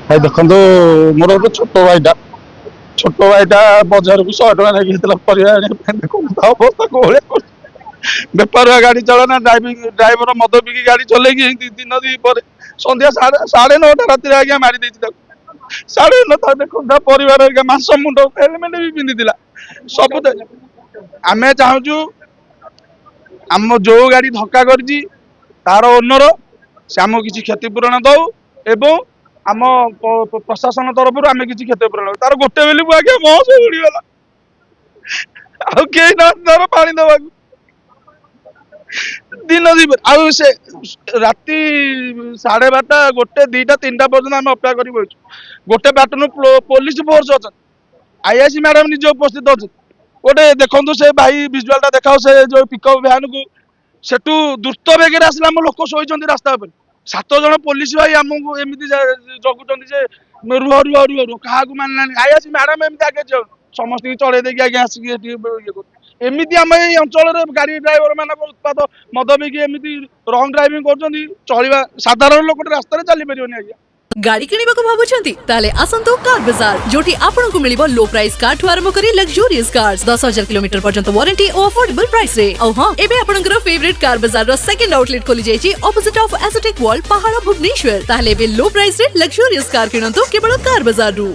ଭାଇ ଦେଖନ୍ତୁ ମୋର ଗୋଟେ ଛୋଟ ଭାଇଟା ବଜାରକୁ 100 ଟଙ୍କା ନେଇକି ପରିବା ଆଣିବା ପାଇଁ ଦେଖନ୍ତୁ ତା ଅବସ୍ଥା କୋହଳିଆ କରୁଛି। ବେପାରୁଆ ଗାଡି ଚଳନା ଡ୍ରାଇଭର ମଦ ପିଇକି ଗାଡି ଚଲେଇକି ଦିନ ଦି ପରେ ସନ୍ଧ୍ୟା ସାଢେ 9ଟା ରାତିରେ ଆଜ୍ଞା ମାରି ଦେଇଛି ତାକୁ। 9:30 ଦେଖନ୍ତୁ ତା ପରିବାର ମାସ ମୁଣ୍ଡ ହେଲମେଟ ବି ପିନ୍ଧିଥିଲା ସବୁ। ଆମେ ଚାହୁଁଛୁ ଆମ ଯୋଉ ଗାଡି ଧକ୍କା କରିଛି ତାର ଓନର ସେ ଆମକୁ କିଛି କ୍ଷତିପୂରଣ ଦଉ ଏବଂ ଆମ ପ୍ରଶାସନ ତରଫରୁ ଆମେ କିଛି କ୍ଷତିପୂରଣ ତାର ଗୋଟେ ବେଲକୁ ଆଜ୍ଞା ମହସ ଉଡିଗଲା ଆଉ କେହି ନାହାନ୍ତି ତାର ପାଣି ଦବାକୁ। ଦିନ ଆଉ ସେ ରାତି 12:30 1 2 3ଟା ପର୍ଯ୍ୟନ୍ତ ଆମେ ଅପେକ୍ଷା କରି ବସିଛୁ। ଗୋଟେ ପ୍ଲାଟୁନ ପୋଲିସ ଫୋର୍ସ ଅଛନ୍ତି, ଆଇଆଇସି ମ୍ୟାଡାମ ନିଜେ ଉପସ୍ଥିତ ଅଛନ୍ତି। ଗୋଟେ ଦେଖନ୍ତୁ ସେ ଭାଇ ଭିଜୁଆଲ ଟା ଦେଖାଉ ସେ ଯୋଉ ପିକଅପ୍ ଭ୍ୟାନ କୁ ସେଠୁ ଦ୍ରୁତ ବେଗରେ ଆସିଲା ଆମ ଲୋକ ଶୋଇଛନ୍ତି ରାସ୍ତା ଉପରେ 7 ଜଣ ପୋଲିସ ଭାଇ ଆମକୁ ଏମିତି ଜଗୁଛନ୍ତି ଯେ ରୁହ କାହାକୁ ମାନିନାହାନ୍ତି। ଆଇଆଇସି ମ୍ୟାଡାମ ଏମିତି ଆଗେ ସମସ୍ତଙ୍କୁ ଚଢେଇ ଦେଇକି ଆଜ୍ଞା ଆସିକି ଇଏ କରୁ। ଏମିତି ଆମ ଏଇ ଅଞ୍ଚଳରେ ଗାଡି ଡ୍ରାଇଭର ମାନଙ୍କ ଉତ୍ପାଦ ମଦ ପିଇକି ଏମିତି ରଙ୍ଗ ଡ୍ରାଇଭିଂ କରୁଛନ୍ତି, ଚଳିବା ସାଧାରଣ ଲୋକଟେ ରାସ୍ତାରେ ଚାଲି ପାରିବନି ଆଜ୍ଞା। गाड़ी किणिबाकु भाबुछंती ताले आसंतो कार बाजार जोटी आपनकु मिलिबो लो प्राइस कार ठु आरंभ करी लग्जरियस कार्स 10,000 किलोमीटर पर्यंत वारंटी और अफोर्डेबल प्राइस रे। औ हां एबे आपनकर फेवरेट कार बाजार रो सेकंड आउटलेट खोली जायछि ऑपोजिट ऑफ एस्थेटिक वर्ल्ड पहाड़ भुवनेश्वर। ताले एबे लो प्राइस रे लग्जरियस कार किणंतु केवल कार बाजार रु।